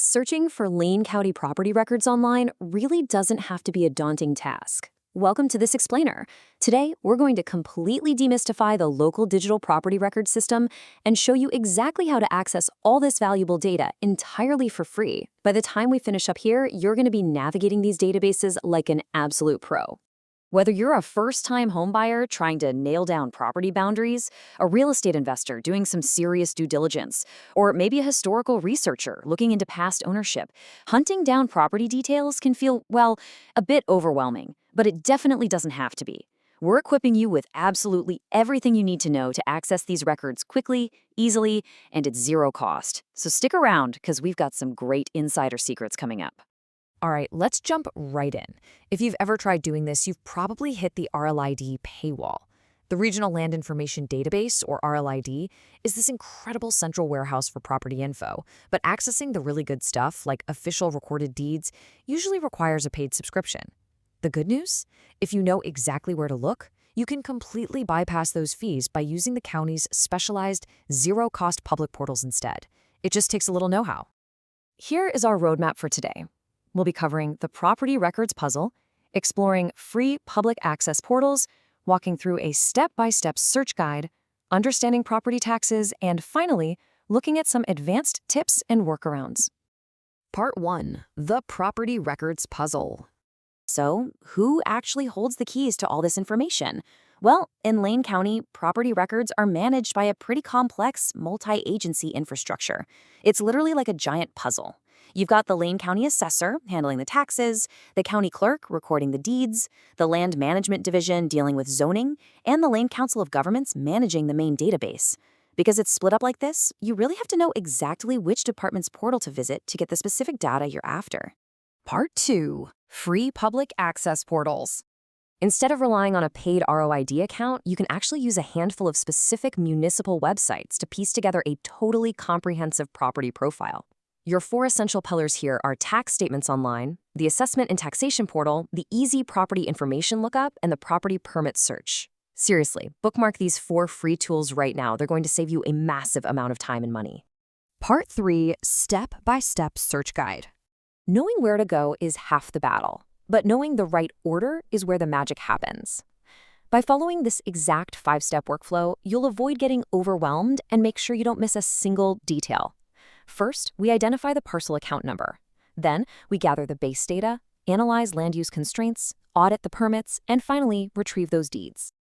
Searching for Lane County property records online really doesn't have to be a daunting task. Welcome to this explainer. Today, we're going to completely demystify the local digital property record system and show you exactly how to access all this valuable data entirely for free. By the time we finish up here, you're going to be navigating these databases like an absolute pro. Whether you're a first-time homebuyer trying to nail down property boundaries, a real estate investor doing some serious due diligence, or maybe a historical researcher looking into past ownership, hunting down property details can feel, well, a bit overwhelming, but it definitely doesn't have to be. We're equipping you with absolutely everything you need to know to access these records quickly, easily, and at zero cost. So stick around, because we've got some great insider secrets coming up. All right, let's jump right in. If you've ever tried doing this, you've probably hit the RLID paywall. The Regional Land Information Database, or RLID, is this incredible central warehouse for property info, but accessing the really good stuff, like official recorded deeds, usually requires a paid subscription. The good news? If you know exactly where to look, you can completely bypass those fees by using the county's specialized, zero-cost public portals instead. It just takes a little know-how. Here is our roadmap for today. We'll be covering the property records puzzle, exploring free public access portals, walking through a step-by-step search guide, understanding property taxes, and finally, looking at some advanced tips and workarounds. Part 1. The Property Records Puzzle. So, who actually holds the keys to all this information? Well, in Lane County, property records are managed by a pretty complex multi-agency infrastructure. It's literally like a giant puzzle. You've got the Lane County assessor handling the taxes, the county clerk recording the deeds, the land management division dealing with zoning, and the Lane Council of Governments managing the main database. Because it's split up like this, you really have to know exactly which department's portal to visit to get the specific data you're after. Part 2. Free Public Access Portals. Instead of relying on a paid ROID account, you can actually use a handful of specific municipal websites to piece together a totally comprehensive property profile. Your 4 essential pillars here are tax statements online, the assessment and taxation portal, the easy property information lookup, and the property permit search. Seriously, bookmark these 4 free tools right now. They're going to save you a massive amount of time and money. Part 3. Step-by-step search guide. Knowing where to go is half the battle, but knowing the right order is where the magic happens. By following this exact 5-step workflow, you'll avoid getting overwhelmed and make sure you don't miss a single detail. First, we identify the parcel account number. Then, we gather the base data, analyze land use constraints, audit the permits, and finally, retrieve those deeds.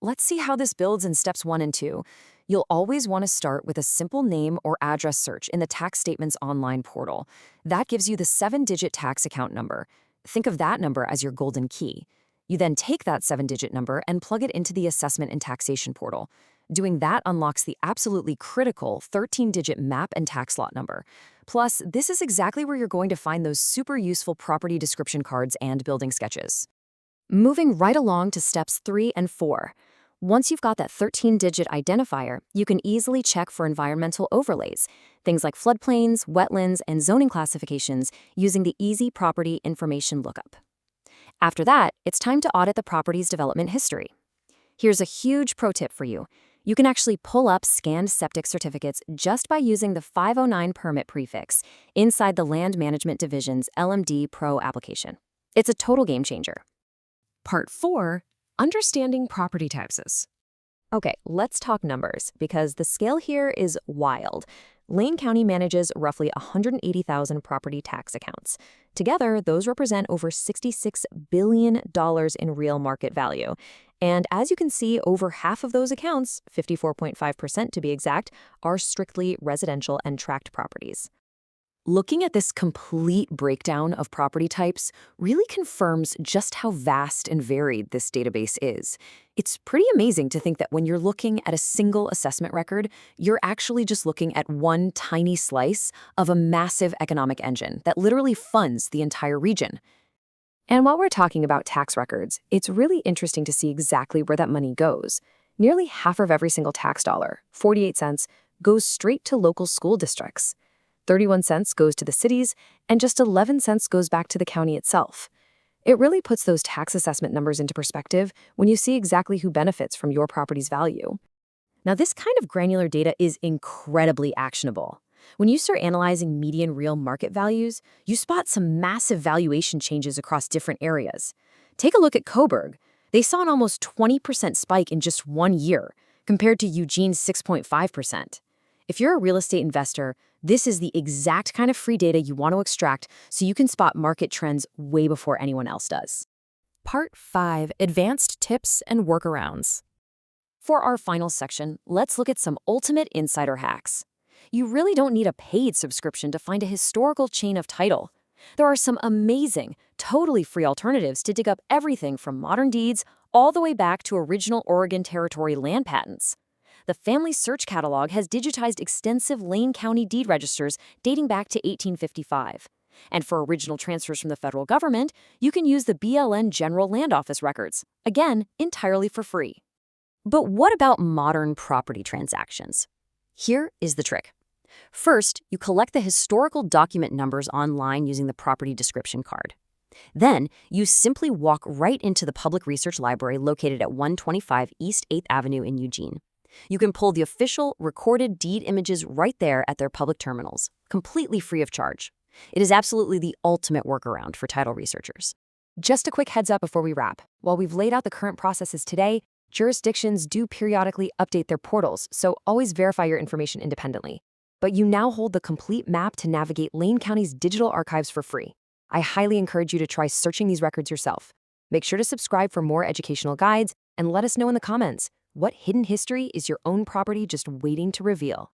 Let's see how this builds in steps 1 and 2. You'll always want to start with a simple name or address search in the tax statements online portal. That gives you the 7-digit tax account number. Think of that number as your golden key. You then take that 7-digit number and plug it into the assessment and taxation portal. Doing that unlocks the absolutely critical 13-digit map and tax lot number. Plus, this is exactly where you're going to find those super useful property description cards and building sketches. Moving right along to steps 3 and 4. Once you've got that 13-digit identifier, you can easily check for environmental overlays, things like floodplains, wetlands, and zoning classifications using the Easy Property Information Lookup. After that, it's time to audit the property's development history. Here's a huge pro tip for you. You can actually pull up scanned septic certificates just by using the 509 permit prefix inside the Land Management Division's LMD Pro application. It's a total game changer. Part 4. Understanding property taxes. Okay, let's talk numbers, because the scale here is wild. Lane County manages roughly 180,000 property tax accounts. Together, those represent over $66 billion in real market value. And as you can see, over half of those accounts, 54.5% to be exact, are strictly residential and tract properties. Looking at this complete breakdown of property types really confirms just how vast and varied this database is. It's pretty amazing to think that when you're looking at a single assessment record, you're actually just looking at one tiny slice of a massive economic engine that literally funds the entire region. And while we're talking about tax records, it's really interesting to see exactly where that money goes. Nearly half of every single tax dollar, 48 cents, goes straight to local school districts. 31 cents goes to the cities, and just 11 cents goes back to the county itself. It really puts those tax assessment numbers into perspective when you see exactly who benefits from your property's value. Now, this kind of granular data is incredibly actionable. When you start analyzing median real market values, you spot some massive valuation changes across different areas. Take a look at Coburg. They saw an almost 20% spike in just 1 year, compared to Eugene's 6.5%. If you're a real estate investor, this is the exact kind of free data you want to extract so you can spot market trends way before anyone else does. Part 5. Advanced Tips and Workarounds. For our final section, let's look at some ultimate insider hacks. You really don't need a paid subscription to find a historical chain of title. There are some amazing, totally free alternatives to dig up everything from modern deeds all the way back to original Oregon Territory land patents. The Family Search Catalog has digitized extensive Lane County deed registers dating back to 1855. And for original transfers from the federal government, you can use the BLN General Land Office records, again, entirely for free. But what about modern property transactions? Here is the trick. First, you collect the historical document numbers online using the property description card. Then, you simply walk right into the Public Research Library located at 125 East 8th Avenue in Eugene. You can pull the official recorded deed images right there at their public terminals, completely free of charge. It is absolutely the ultimate workaround for title researchers. Just a quick heads up before we wrap. While we've laid out the current processes today, jurisdictions do periodically update their portals, so always verify your information independently. But you now hold the complete map to navigate Lane County's digital archives for free. I highly encourage you to try searching these records yourself. Make sure to subscribe for more educational guides and let us know in the comments, what hidden history is your own property just waiting to reveal?